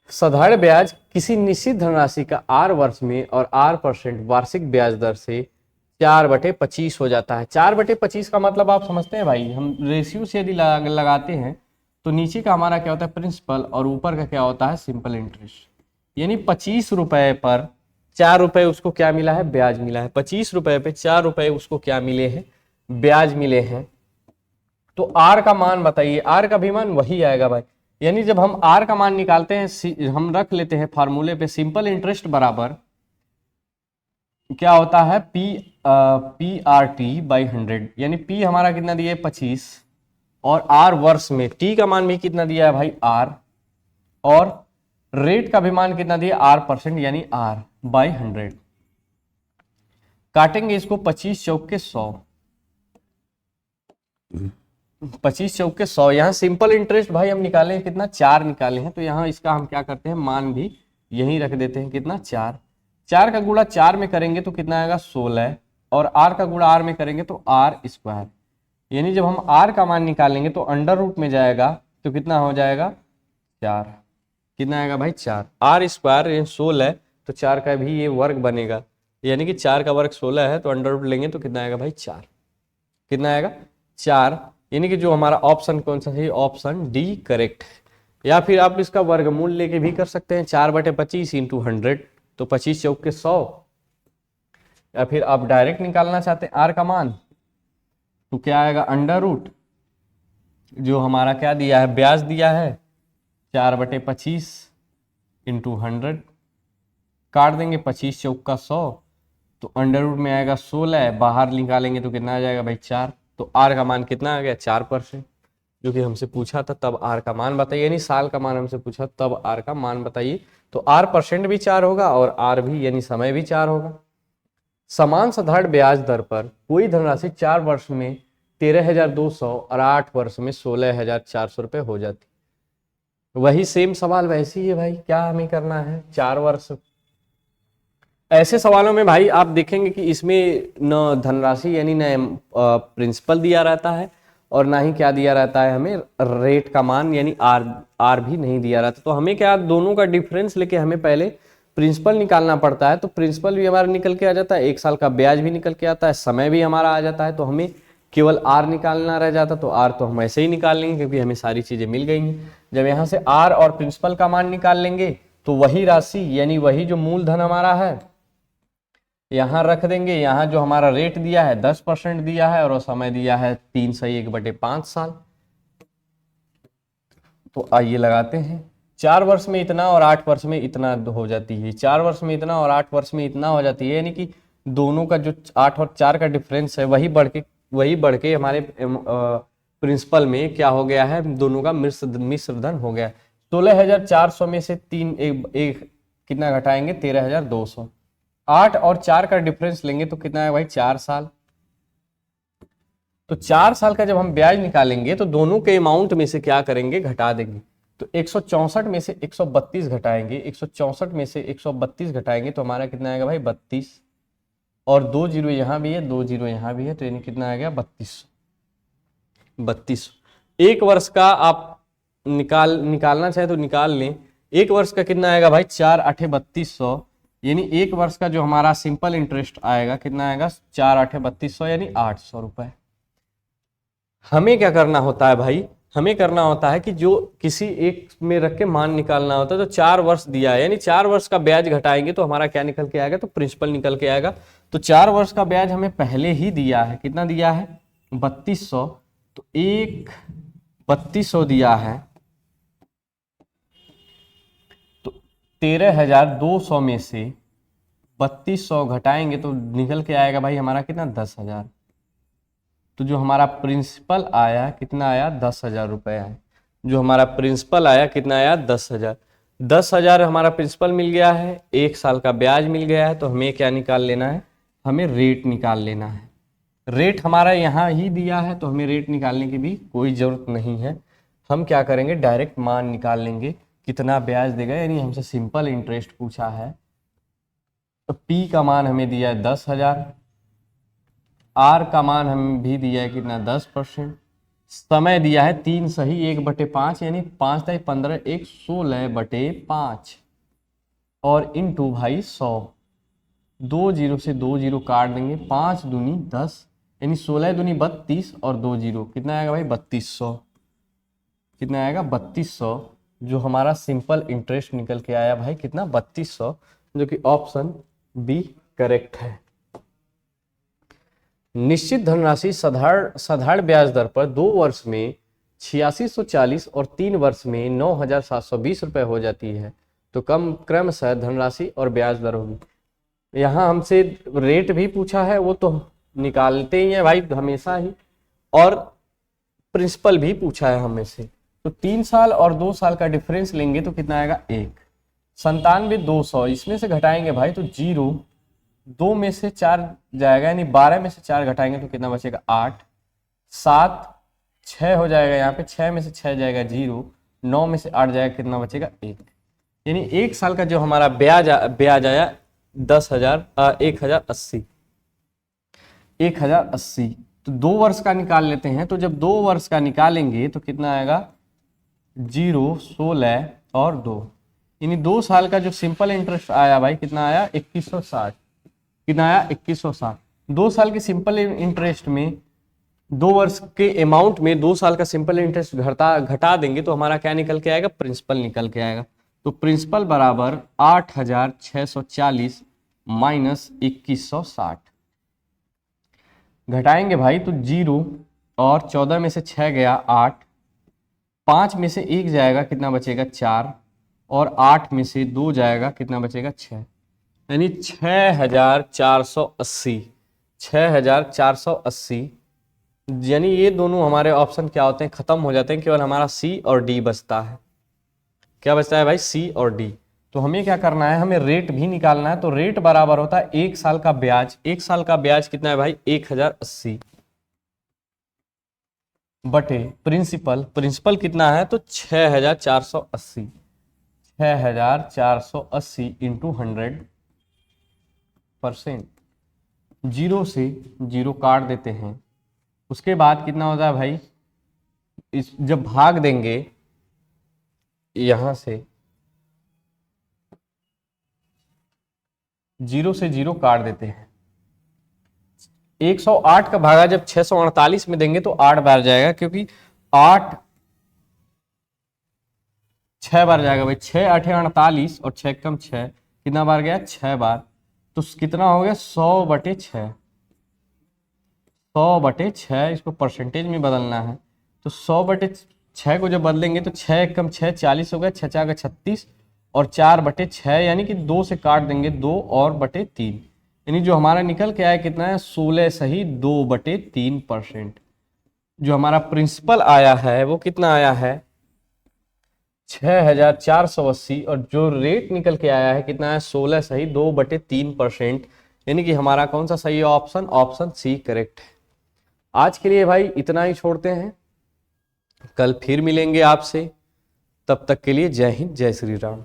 साधारण ब्याज किसी निश्चित धनराशि का r वर्ष में और r% वार्षिक ब्याज दर से 4/25 हो जाता है। 4/25 का मतलब आप समझते हैं भाई, हम रेशियो से यदि लगाते हैं तो नीचे का हमारा क्या होता है प्रिंसिपल, और ऊपर का क्या होता है सिंपल इंटरेस्ट। यानी 25 रुपए पर 4 रुपए उसको क्या मिला है ब्याज मिला है। 25 रुपए पे 4 रुपए उसको क्या मिले हैं ब्याज मिले हैं। तो r का मान बताइए, r का भी मान वही आएगा भाई। यानी जब हम r का मान निकालते हैं हम रख लेते हैं फार्मूले पे सिंपल इंटरेस्ट बराबर क्या होता है P/100, यानी P हमारा कितना दिया है 25, और R वर्ष में T का मान भी कितना दिया है भाई R, और रेट का भी मान कितना दिया R%, यानी R/100। काटेंगे इसको 25 चौक के 100, 25 चौक के 100। यहाँ सिंपल इंटरेस्ट भाई हम निकाले हैं कितना 4 निकाले हैं, तो यहाँ इसका हम क्या करते हैं मान भी यहीं रख देते हैं कितना 4। 4 का गुणा 4 में करेंगे तो कितना आएगा 16, और r का गुणा r में करेंगे तो r²। यानी जब हम r का मान निकालेंगे तो अंडर रूट में जाएगा तो कितना हो जाएगा 4, कितना आएगा भाई 4, r² 16 तो 4 का भी ये वर्ग बनेगा, यानी कि 4 का वर्ग 16 है, तो अंडर रूट लेंगे तो कितना आएगा भाई 4, कितना आएगा 4। यानी कि जो हमारा ऑप्शन कौन सा है ऑप्शन डी करेक्ट है। या फिर आप इसका वर्गमूल लेके भी कर सकते हैं 4/25 इंटू 100, तो 25 चौक के 100। या फिर आप डायरेक्ट निकालना चाहते हैं आर का मान तो क्या आएगा अंडर रूट जो हमारा क्या दिया है ब्याज दिया है 4/25 इंटू 100, काट देंगे 25 चौक का 100, तो अंडर रूट में आएगा 16, बाहर निकालेंगे तो कितना आ जाएगा भाई 4। तो आर का मान कितना आ गया 4%, जो कि हमसे पूछा था तब आर का मान बताइए, यानी साल का मान हमसे पूछा तब आर का मान बताइए। तो R% भी 4 होगा और R भी यानी समय भी 4 होगा। समान साधारण ब्याज दर पर कोई धनराशि 4 वर्ष में 13,200 और 8 वर्ष में 16,400 रुपये हो जाती। वही सेम सवाल वैसे ही है भाई, क्या हमें करना है 4 वर्ष। ऐसे सवालों में भाई आप देखेंगे कि इसमें न धनराशि यानी न प्रिंसिपल दिया रहता है और ना ही क्या दिया रहता है हमें रेट का मान यानी आर भी नहीं दिया रहता। तो हमें क्या दोनों का डिफरेंस लेके हमें पहले प्रिंसिपल निकालना पड़ता है। तो प्रिंसिपल भी हमारा निकल के आ जाता है, 1 साल का ब्याज भी निकल के आता है, समय भी हमारा आ जाता है। तो हमें केवल आर निकालना रह जाता, तो आर तो हम ऐसे ही निकाल लेंगे क्योंकि हमें सारी चीजें मिल गई हैं। जब यहाँ से आर और प्रिंसिपल का मान निकाल लेंगे तो वही राशि यानी वही जो मूलधन हमारा है यहाँ रख देंगे। यहाँ जो हमारा रेट दिया है 10% दिया है और समय दिया है 3/1/5 साल। तो आइए लगाते हैं, 4 वर्ष में इतना और 8 वर्ष में इतना हो जाती है, 4 वर्ष में इतना और 8 वर्ष में इतना हो जाती है। यानी कि दोनों का जो 8 और 4 का डिफरेंस है वही बढ़ के हमारे प्रिंसिपल में क्या हो गया है, दोनों का मिश्रधन हो गया। 16,400 में से 3 एक कितना घटाएंगे 13,200। 8 और 4 का डिफरेंस लेंगे तो कितना है भाई 4 साल। तो 4 साल का जब हम ब्याज निकालेंगे तो दोनों के अमाउंट में से क्या करेंगे घटा देंगे। तो 164 में से 132 घटाएंगे, 164 में से 132 घटाएंगे तो हमारा कितना आएगा भाई 32, और 2 जीरो यहाँ भी है 2 जीरो यहाँ भी है, तो यानी कितना आ गया 32। 1 वर्ष का आप निकालना चाहे तो निकाल लें। 1 वर्ष का कितना आएगा भाई 4/8 यानी 1 वर्ष का जो हमारा सिंपल इंटरेस्ट आएगा कितना आएगा 4/8 यानी 800 रुपए। हमें क्या करना होता है भाई, हमें करना होता है कि जो किसी एक में रख के मान निकालना होता है। तो 4 वर्ष दिया है यानी 4 वर्ष का ब्याज घटाएंगे तो हमारा क्या निकल के आएगा, तो प्रिंसिपल निकल के आएगा। तो 4 वर्ष का ब्याज हमें पहले ही दिया है, कितना दिया है 3200, तो 3200 दिया है, तो 13,200 में से 3200 घटाएंगे तो निकल के आएगा भाई हमारा कितना 10,000। तो जो हमारा प्रिंसिपल आया कितना आया 10,000 रुपये आया। जो हमारा प्रिंसिपल आया कितना आया 10,000। 10,000 हमारा प्रिंसिपल मिल गया है, 1 साल का ब्याज मिल गया है, तो हमें क्या निकाल लेना है, हमें रेट निकाल लेना है। रेट हमारा यहाँ ही दिया है तो हमें रेट निकालने की भी कोई ज़रूरत नहीं है। हम क्या करेंगे, डायरेक्ट मान निकाल लेंगे कितना ब्याज देगा, यानी हमसे सिंपल इंटरेस्ट पूछा है। तो P का मान हमें दिया है 10,000, R का मान हमें भी दिया है कितना 10%, समय दिया है 3 सही 1/5 यानी 5 × 15 1 16/5 और इंटू भाई 100। 2 0 से 2 0 काट देंगे, 5 दूनी 10 यानी 16 दूनी 32 और 2 0 कितना आएगा भाई 3200। कितना आएगा 3200। जो हमारा सिंपल इंटरेस्ट निकल के आया भाई कितना 3200, जो कि ऑप्शन बी करेक्ट है। निश्चित धनराशि साधारण ब्याज दर पर 2 वर्ष में 8640 और 3 वर्ष में 9720 रुपए हो जाती है, तो कम क्रमशः धनराशि और ब्याज दर होगी। यहाँ हमसे रेट भी पूछा है, वो तो निकालते ही है भाई हमेशा ही, और प्रिंसिपल भी पूछा है हमें से। तो 3 साल और 2 साल का डिफरेंस लेंगे तो कितना आएगा 1। 97,200 इसमें से घटाएंगे भाई तो 0, 2 में से 4 जाएगा यानी 12 में से 4 घटाएंगे तो कितना बचेगा 8, 7 6 हो जाएगा, यहाँ पे 6 में से 6 जाएगा 0, 9 में से 8 जाएगा कितना बचेगा 1। यानी 1 साल का जो हमारा ब्याज आया 10,080 तो 2 वर्ष का निकाल लेते हैं। तो जब 2 वर्ष का निकालेंगे तो कितना आएगा 0, 16 और 2, यानी 2 साल का जो सिंपल इंटरेस्ट आया भाई कितना आया 2160। कितना आया 2160। 2 साल के सिंपल इंटरेस्ट में 2 वर्ष के अमाउंट में 2 साल का सिंपल इंटरेस्ट घटा देंगे तो हमारा क्या निकल के आएगा, प्रिंसिपल निकल के आएगा। तो प्रिंसिपल बराबर 8,640 माइनस 2160 घटाएंगे भाई तो 0 और 14 में से 6 गया 8, 5 में से 1 जाएगा कितना बचेगा 4 और 8 में से 2 जाएगा कितना बचेगा 6, यानी 6,480। 6,480 यानी ये दोनों हमारे ऑप्शन क्या होते हैं, खत्म हो जाते हैं, केवल हमारा सी और डी बचता है। क्या बचता है भाई, सी और डी। तो हमें क्या करना है, हमें रेट भी निकालना है। तो रेट बराबर होता है 1 साल का ब्याज। 1 साल का ब्याज कितना है भाई 1080 बटे प्रिंसिपल। प्रिंसिपल कितना है तो 6,480। 6,480 इंटू 100%। 0 से 0 काट देते हैं। उसके बाद कितना होता है भाई, जब भाग देंगे यहां से 0 से 0 काट देते हैं। 108 का भागा जब 648 में देंगे तो 8 बार जाएगा, क्योंकि 8 6 बार जाएगा भाई। 6 8 48 और 6 कम 6 कितना बार गया 6 बार। तो कितना हो गया 100/6। 100/6 इसको परसेंटेज में बदलना है। तो 100/6 को जब बदलेंगे तो 6 कम 6 40 हो गया, 6 4 36 और 4/6 यानी कि 2 से काट देंगे 2 और बटे 3, यानी जो हमारा निकल के आया कितना है 16 सही 2/3%। जो हमारा प्रिंसिपल आया है वो कितना आया है 6,480 और जो रेट निकल के आया है कितना है 16 सही 2/3%, यानी कि हमारा कौन सा सही है ऑप्शन, ऑप्शन सी करेक्ट है। आज के लिए भाई इतना ही छोड़ते हैं, कल फिर मिलेंगे आपसे। तब तक के लिए जय हिंद जय श्री राम।